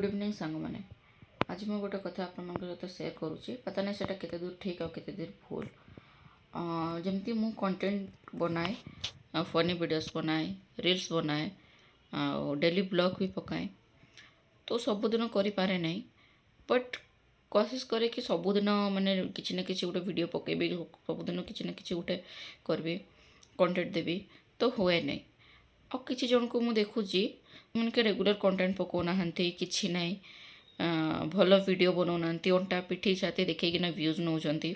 Good evening सांग मैंने आज मैं गोटे कथा आप सहित सेयार करुँची पता नहीं सेटा केते दूर ठीक और केते दूर भूल जमती मु कंटेंट बनाए फनी वीडियोस बनाए रील्स बनाए डेली ब्लॉग भी पकाए तो सबुदिन करें नहीं बट कोशिश करे कि सबुदिन माने किसी ना किसी गोटे वीडियो पकेबी सबुदिन किसी ना किसी गोटे करी कंटेंट देवी तो हुए नहीं आ किसी जन को मुझे देखुची उनके रेगुलर कंटेंट पकाउना किसी ना भल वीडियो बनाऊना अंटा पिठी छाती देखना व्यूज नौकरी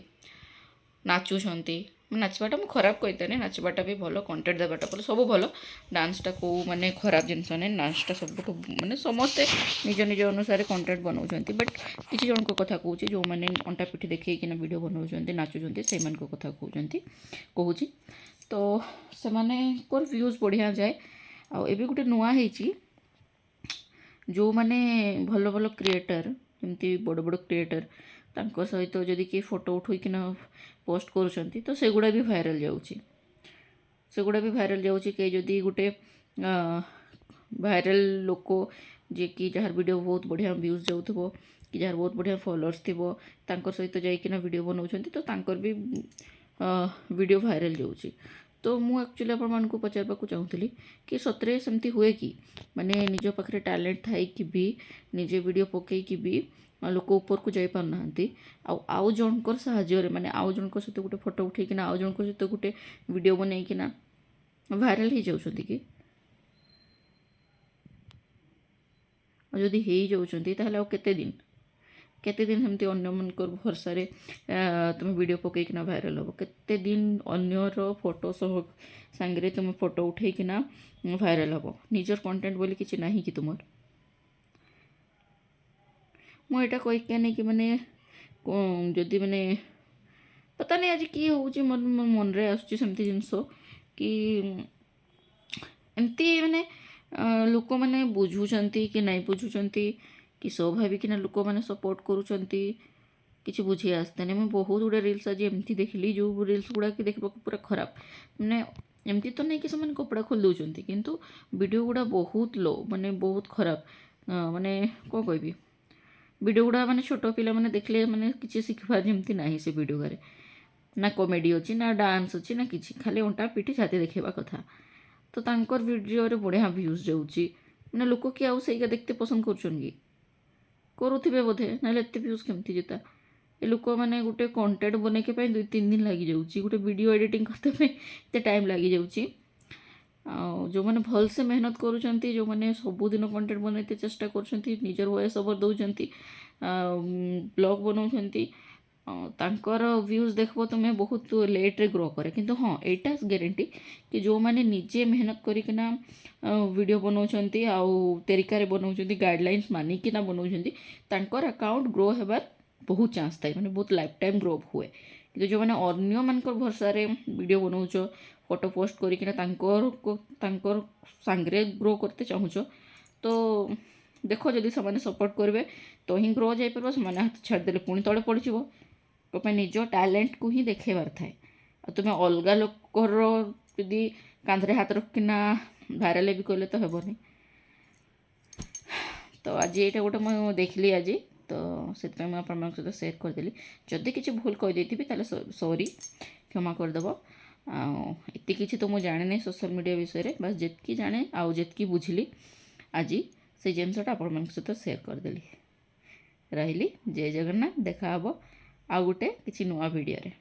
नाचुंट नाचवाटा मुझे खराब कहते नहीं नाचवाटा भी भल कंटेंट देवाटा भल सब भल डांसटा को माने खराब जिनस नहीं नाचटा सब माने समस्ते निज निज अनुसार कंटेंट बनाऊँच बट किसी जन को कथा कौच जो मैंने अंटा पिठी देखना वीडियो बनाऊँच नाचुंट से कथा कहूँ तो से व्यूज बढ़िया जाए आबे गोटे नुआ जो मैंने भल भल क्रिएटर जमती बड़ बड़ क्रिएटर तांको सहित जदि किए फोटो उठैकिना पोस्ट करुँच तो सेगुड़ा भी भाइराल जाऊँगी सेगुड़ा भी भाइराल जाऊँगी कई जदि गोटे भाइराल लोक जे कि जार वीडियो बहुत बढ़िया व्यूज जाऊँ कि जार बहुत बढ़िया फॉलोअर्स थी सहित जाइकिना वीडियो बनाउछंती तो तांकर भी वीडियो भाइराल जाऊँगी तो मु एक्चुअली आपको पचारवाक चाहूँगी कि सतरे सेमती हुए कि माने निज पाखे टैलेंट थाई कि भी निजे वीडियो पकई कि भी लोक ऊपर को जाई पारना आउ जनकर साहाय्य माने आउ जनकर सहित गोटे फोटो उठेकिना आउ जनकर सहित गोटे वीडियो बनईकिना भाइराल हो जाउछंती कि जदि हो जाउछंती ताहले आउ केते दिन सेमती अन्य मनकर भरसा तुम वीडियो पकईकिना भाइराल हम केते दिन अन्यर फोटो सह सांगे तुम फोटो उठेकिना भाइराल हम निजर कंटेंट बोली किसी ना कि तुम मुझा कहीकिया नहीं कि माने जदि माने पता नहीं आज कि हूँ मन रे आसमती जिनस कि एमती माने लोक मैंने बुझुंट कि नहीं बुझुंट कि स्वाभाविक लोक मैंने सपोर्ट करुँच किसी बुझी आसते नहीं मुझे बहुत गुड़े रिल्स आज एमती देखली जो रिल्स गुड़ा कि देखा पूरा खराब मैंने एमती तो नहीं कि से कपड़ा खोल दौरान किंतु वीडियो गुड़ा बहुत लो माने बहुत खराब माने कौन कहबी वीडियो गुड़ा माने छोट पिला माने देखले माने किसी शिखबार जमती ना से वीडियो गारे ना कॉमेडी अच्छी ना डांस अच्छी ना किसी खाली अंटा पिठी छाती देखा कथा तो तांकर वीडियो रे बढ़िया व्यूज जाऊँगी मैंने लोक कि आउ सही देखते पसंद करुवे बोधे ना एत व्यूज केमती जिता ये लोक मैंने गोटे कंटेंट बनैके 2-3 दिन लगी जाऊँगी गोटे वीडियो एडिटिंग करते एत टाइम लगी जाऊँगी जो मैंने भल से मेहनत करुँच जो मैंने सबुदिन कंटेंट बनते चेष्टा कर वॉइस ओवर दौरान ब्लॉग बनाऊँच तांकर व्यूज देखो तुम्हें बहुत लेट रे ग्रो करे किंतु हाँ एटा गारंटी कि जो मैंने निजे मेहनत करिकिना वीडियो बनाउछंती आउ तरीका रे बनाउछंती गाइडलाइंस मानिकिना बनाउछंती तांकर अकाउंट ग्रो हेबार बहुत चांस थाए माने बहुत लाइफ टाइम ग्रो हुए कि जो मैंने अन्य मानकर भरसा रे वीडियो बनाउछ फोटो पोस्ट करिकिना तांकर सांगरे ग्रो करते चाहूछ तो देखो जदि से सपोर्ट करेंगे तो ही ग्रो जापर से हाथ छाड़देले पुणी तले पड़ो तो निज टैलेंट को ही देखेबार थाए तुम्हें अलग लोकर जदि कांधरे हाथ रखिना भाइराल भी कहले तो हेबनी तो आज ये गोटे मुझे देखली आज तो से सहित सेयार करदेली जदि किसी भूल कहीदेवी ताले सॉरी क्षमा करदेव एति किसी तो मुझे जाने नहीं सोशल मीडिया विषय में बस जितकी जाने आउ जितकी बुझिली आज से जिनसटा आपण सहित सेयार करदेली रही जय जगन्नाथ देखा आ गोटे किसी नुआ वीडियो रे।